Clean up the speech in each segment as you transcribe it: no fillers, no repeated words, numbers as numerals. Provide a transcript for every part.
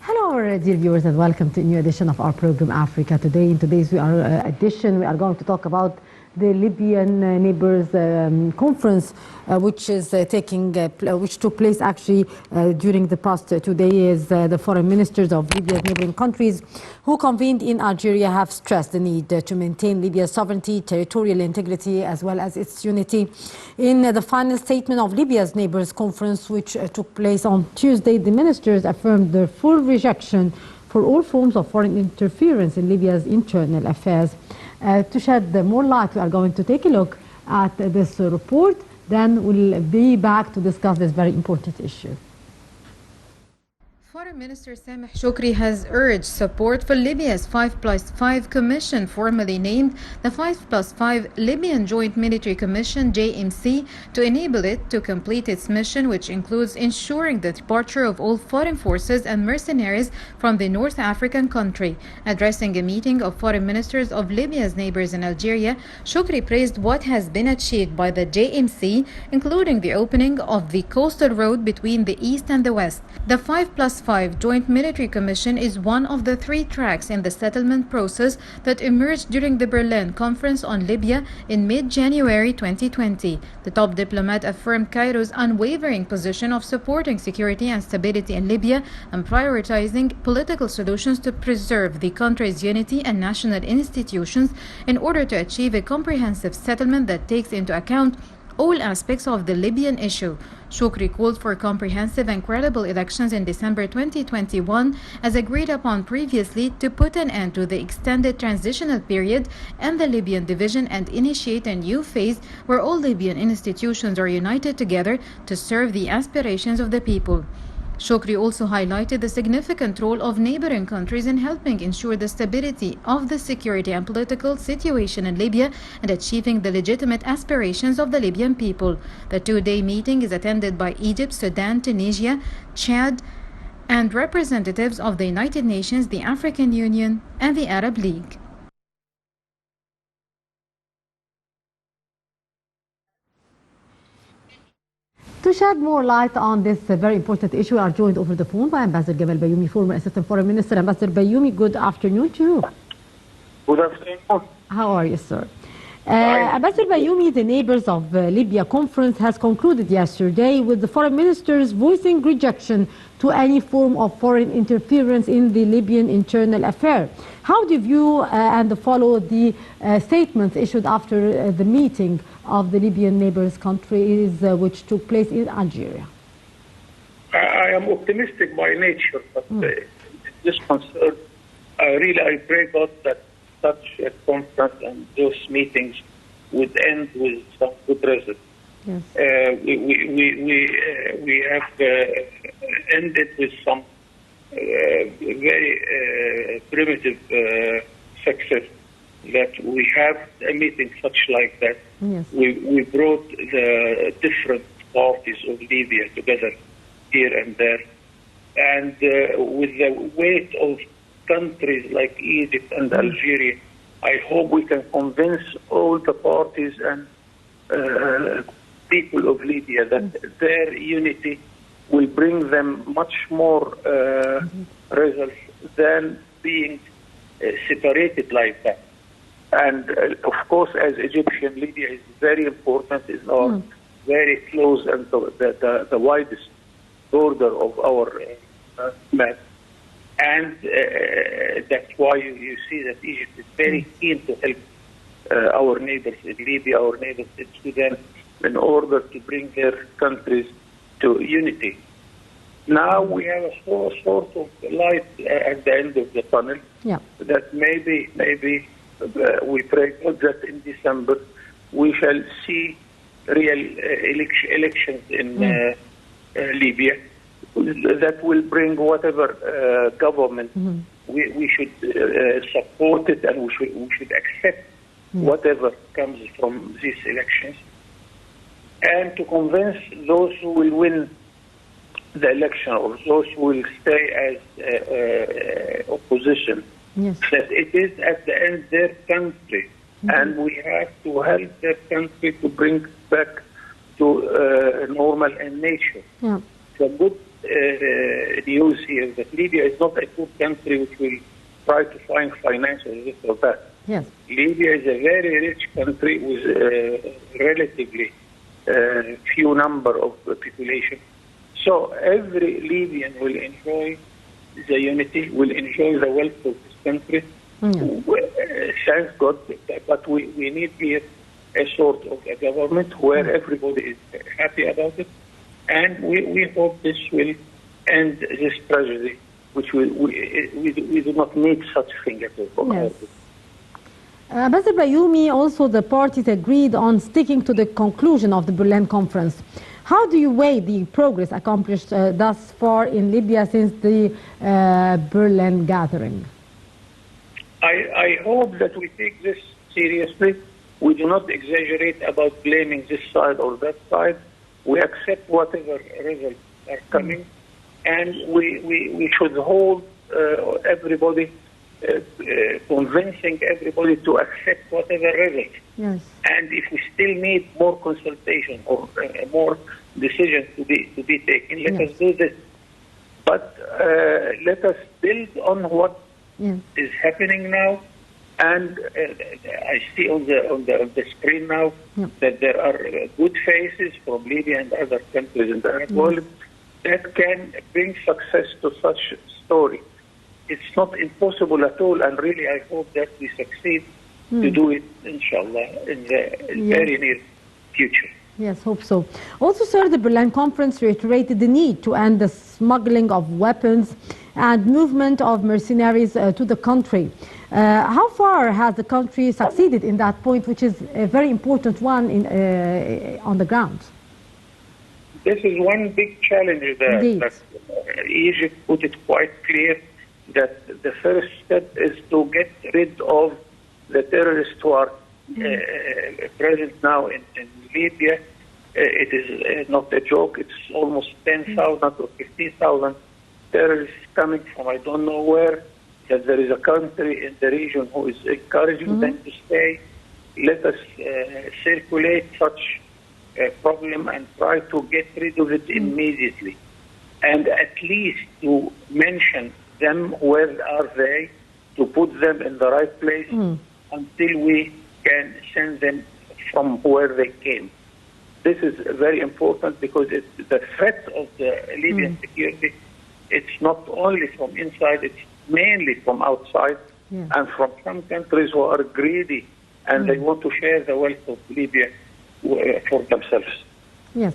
Hello, our dear viewers, and welcome to a new edition of our program Africa Today. In today's edition, we are going to talk about the Libyan Neighbors Conference, which took place actually during the past 2 days. The foreign ministers of Libya's neighboring countries who convened in Algeria have stressed the need to maintain Libya's sovereignty, territorial integrity, as well as its unity. In the final statement of Libya's Neighbors Conference, which took place on Tuesday, the ministers affirmed their full rejection for all forms of foreign interference in Libya's internal affairs. To shed more light, we are going to take a look at this report. Then we'll be back to discuss this very important issue. Foreign Minister Sameh Shoukry has urged support for Libya's 5+5 Commission, formerly named the 5+5 Libyan Joint Military Commission (JMC), to enable it to complete its mission, which includes ensuring the departure of all foreign forces and mercenaries from the North African country. Addressing a meeting of foreign ministers of Libya's neighbors in Algeria, Shoukry praised what has been achieved by the JMC, including the opening of the coastal road between the east and the west. The 5+5 Joint Military Commission is one of the 3 tracks in the settlement process that emerged during the Berlin Conference on Libya in mid-January 2020. The top diplomat affirmed Cairo's unwavering position of supporting security and stability in Libya and prioritizing political solutions to preserve the country's unity and national institutions in order to achieve a comprehensive settlement that takes into account all aspects of the Libyan issue. Shoukry called for comprehensive and credible elections in December 2021, as agreed upon previously, to put an end to the extended transitional period and the Libyan division and initiate a new phase where all Libyan institutions are united together to serve the aspirations of the people. Shoukry also highlighted the significant role of neighboring countries in helping ensure the stability of the security and political situation in Libya and achieving the legitimate aspirations of the Libyan people. The 2-day meeting is attended by Egypt, Sudan, Tunisia, Chad, and representatives of the United Nations, the African Union, and the Arab League. To shed more light on this very important issue, we are joined over the phone by Ambassador Gamal Bayoumi, former Assistant Foreign Minister. Ambassador Bayoumi, good afternoon to you. Good afternoon. How are you, sir? Ambassador Bayoumi, the Neighbors of Libya Conference has concluded yesterday with the foreign ministers voicing rejection to any form of foreign interference in the Libyan internal affair. How do you view and follow the statements issued after the meeting of the Libyan neighbors countries which took place in Algeria? I am optimistic by nature, but this concern, I pray God that such a conference and those meetings would end with some good result. Yes. We have ended with some very primitive success, that we have a meeting such like that. Yes. We brought the different parties of Libya together here and there, and with the weight of countries like Egypt and Algeria, I hope we can convince all the parties and people of Libya that their unity will bring them much more results than being separated like that. And of course, as Egyptian, Libya is very important, is our very close and the widest border of our map. And that's why you see that Egypt is very keen to help our neighbors in Libya, our neighbors in Sudan, in order to bring their countries to unity. Now we have a sort of light at the end of the tunnel. Yeah. That maybe we pray that in December we shall see real elections in Libya that will bring whatever government we should support it, and we should accept whatever comes from these elections, and to convince those who will win the election or those who will stay as opposition, that it is at the end their country, and we have to help their country to bring back to normal and nature. Yeah. It's a good news here, that Libya is not a poor country which will try to find financial this or that. Yes. Libya is a very rich country with relatively few number of population. So every Libyan will enjoy the unity, will enjoy the wealth of this country. Thank God, but we need here a sort of a government where everybody is happy about it, and we hope this will end this tragedy, which we do not need such thing at all. Yes. Ambassador Bayoumi, also the parties agreed on sticking to the conclusion of the Berlin conference. How do you weigh the progress accomplished thus far in Libya since the Berlin gathering? I hope that we take this seriously. We do not exaggerate about blaming this side or that side. We accept whatever results are coming, and we should hold everybody, convincing everybody to accept whatever result. Yes. And if we still need more consultation or more decisions to be taken, let us do this. But let us build on what is happening now. And I see on the screen now that there are good faces from Libya and other countries in the Arab world that can bring success to such story. It's not impossible at all, and really I hope that we succeed to do it, inshallah, in the very near future. Yes, hope so. Also, sir, the Berlin conference reiterated the need to end the smuggling of weapons and movement of mercenaries to the country. How far has the country succeeded in that point, which is a very important one on the ground? This is one big challenge that Egypt put it quite clear that the first step is to get rid of the terrorists who are present now in Libya. It is not a joke. It's almost 10,000 or 15,000 terrorists coming from I don't know where. That there is a country in the region who is encouraging them to stay. Let us circulate such a problem and try to get rid of it immediately. And at least to mention them, where are they, to put them in the right place until we can send them from where they came. This is very important because the threat of the Libyan security, it's not only from inside, it's mainly from outside and from some countries who are greedy and they want to share the wealth of Libya for themselves. Yes.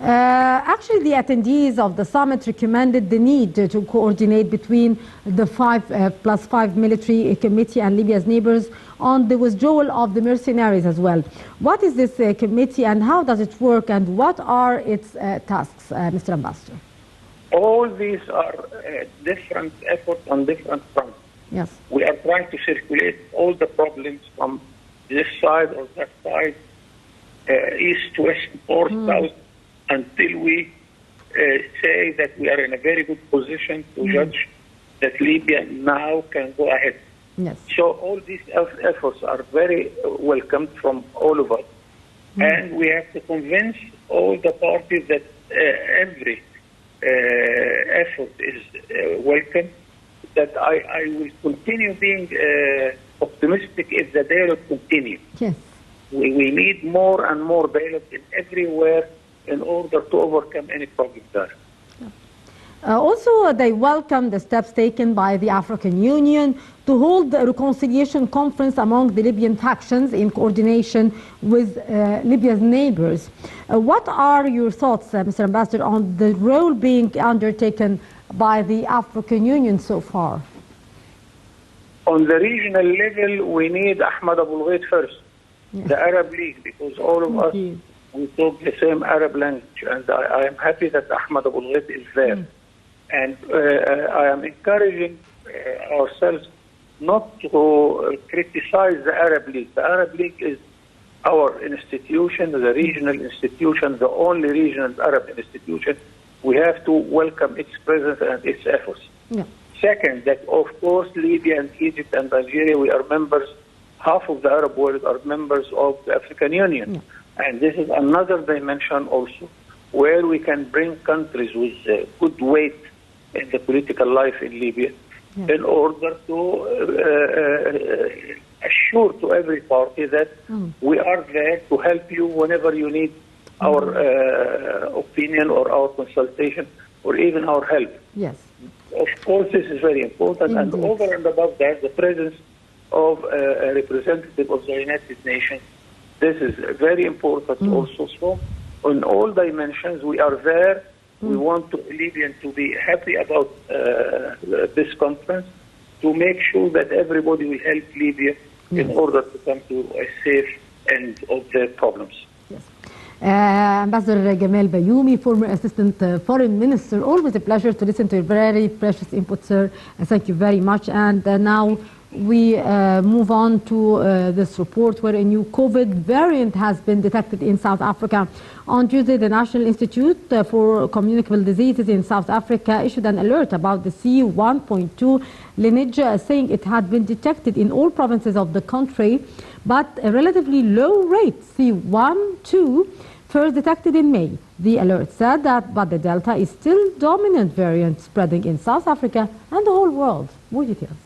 Actually, the attendees of the summit recommended the need to coordinate between the 5+5 military committee and Libya's neighbors on the withdrawal of the mercenaries as well. What is this committee and how does it work and what are its tasks, Mr. Ambassador? All these are different efforts on different fronts. Yes. We are trying to circulate all the problems from this side or that side, east, west, north, south, until we say that we are in a very good position to judge that Libya now can go ahead. Yes. So all these efforts are very welcomed from all of us. And we have to convince all the parties that every effort is welcome, that I will continue being optimistic if the dialogue continues. Yes. We need more and more dialogue in everywhere in order to overcome any problem there. Also, they welcome the steps taken by the African Union to hold a reconciliation conference among the Libyan factions in coordination with Libya's neighbors. What are your thoughts, Mr. Ambassador, on the role being undertaken by the African Union so far? On the regional level, we need Ahmed Abul Gheit first, the Arab League, because all of us, we talk the same Arab language, and I am happy that Ahmed Abul Gheit is there. And I am encouraging ourselves not to criticize the Arab League. The Arab League is our institution, the regional institution, the only regional Arab institution. We have to welcome its presence and its efforts. Second, that of course Libya and Egypt and Algeria, we are members, half of the Arab world are members of the African Union. And this is another dimension also where we can bring countries with good weight in the political life in Libya in order to assure to every party that we are there to help you whenever you need our opinion or our consultation or even our help. Yes. Of course, this is very important. Indeed. And over and above that, the presence of a representative of the United Nations, this is very important also. So, on all dimensions, we are there. We want Libya to be happy about this conference, to make sure that everybody will help Libya in order to come to a safe end of their problems. Yes. Ambassador Gamal Bayoumi, former Assistant Foreign Minister, always a pleasure to listen to your very precious input, sir. Thank you very much. And now we move on to this report where a new COVID variant has been detected in South Africa. On Tuesday, the National Institute for Communicable Diseases in South Africa issued an alert about the C1.2 lineage, saying it had been detected in all provinces of the country, but a relatively low rate, C12, first detected in May. The alert said that, but the Delta is still dominant variant spreading in South Africa and the whole world. More details.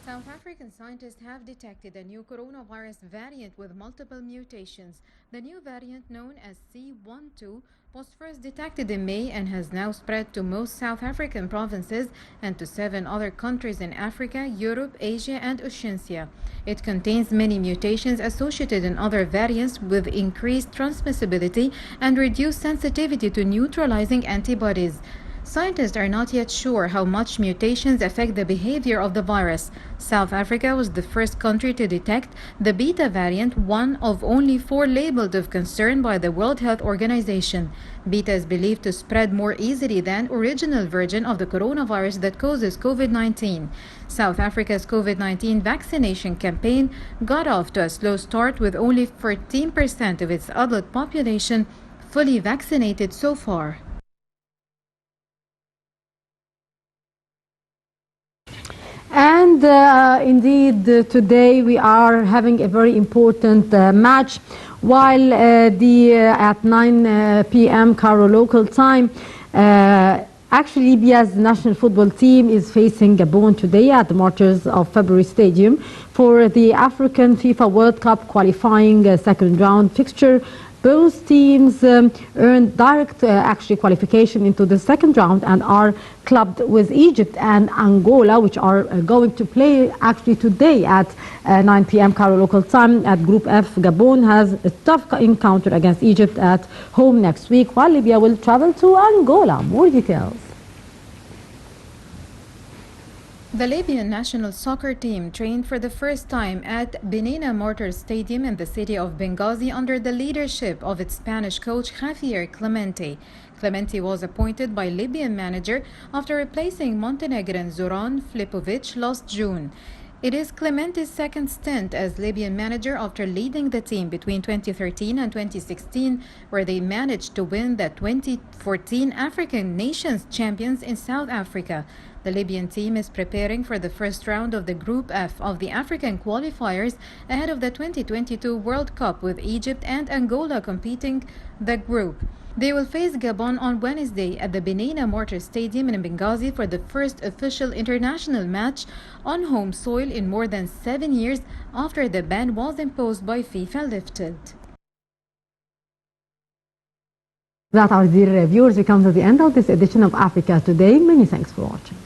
South African scientists have detected a new coronavirus variant with multiple mutations. The new variant, known as C12, was first detected in May and has now spread to most South African provinces and to 7 other countries in Africa, Europe, Asia, and Oceania. It contains many mutations associated in other variants with increased transmissibility and reduced sensitivity to neutralizing antibodies. Scientists are not yet sure how much mutations affect the behavior of the virus. South Africa was the first country to detect the Beta variant, one of only 4 labeled of concern by the World Health Organization. Beta is believed to spread more easily than original version of the coronavirus that causes COVID-19. South Africa's COVID-19 vaccination campaign got off to a slow start, with only 14% of its adult population fully vaccinated so far. And indeed, today we are having a very important match. While at 9 p.m. Cairo local time, actually Libya's national football team is facing Gabon today at the Martyrs of February Stadium for the African FIFA World Cup qualifying second round fixture. Both teams earned direct qualification into the second round and are clubbed with Egypt and Angola, which are going to play actually today at 9 p.m. Cairo local time at Group F. Gabon has a tough encounter against Egypt at home next week, while Libya will travel to Angola. More details. The Libyan national soccer team trained for the first time at Benina Martyrs Stadium in the city of Benghazi under the leadership of its Spanish coach Javier Clemente. Clemente was appointed by Libyan manager after replacing Montenegrin Zoran Flipovic last June. It is Clemente's second stint as Libyan manager after leading the team between 2013 and 2016, where they managed to win the 2014 African Nations Champions in South Africa. The Libyan team is preparing for the first round of the Group F of the African qualifiers ahead of the 2022 World Cup, with Egypt and Angola competing the group. They will face Gabon on Wednesday at the Benina Martyrs Stadium in Benghazi for the first official international match on home soil in more than 7 years after the ban was imposed by FIFA lifted. That, our dear viewers, we come to the end of this edition of Africa Today. Many thanks for watching.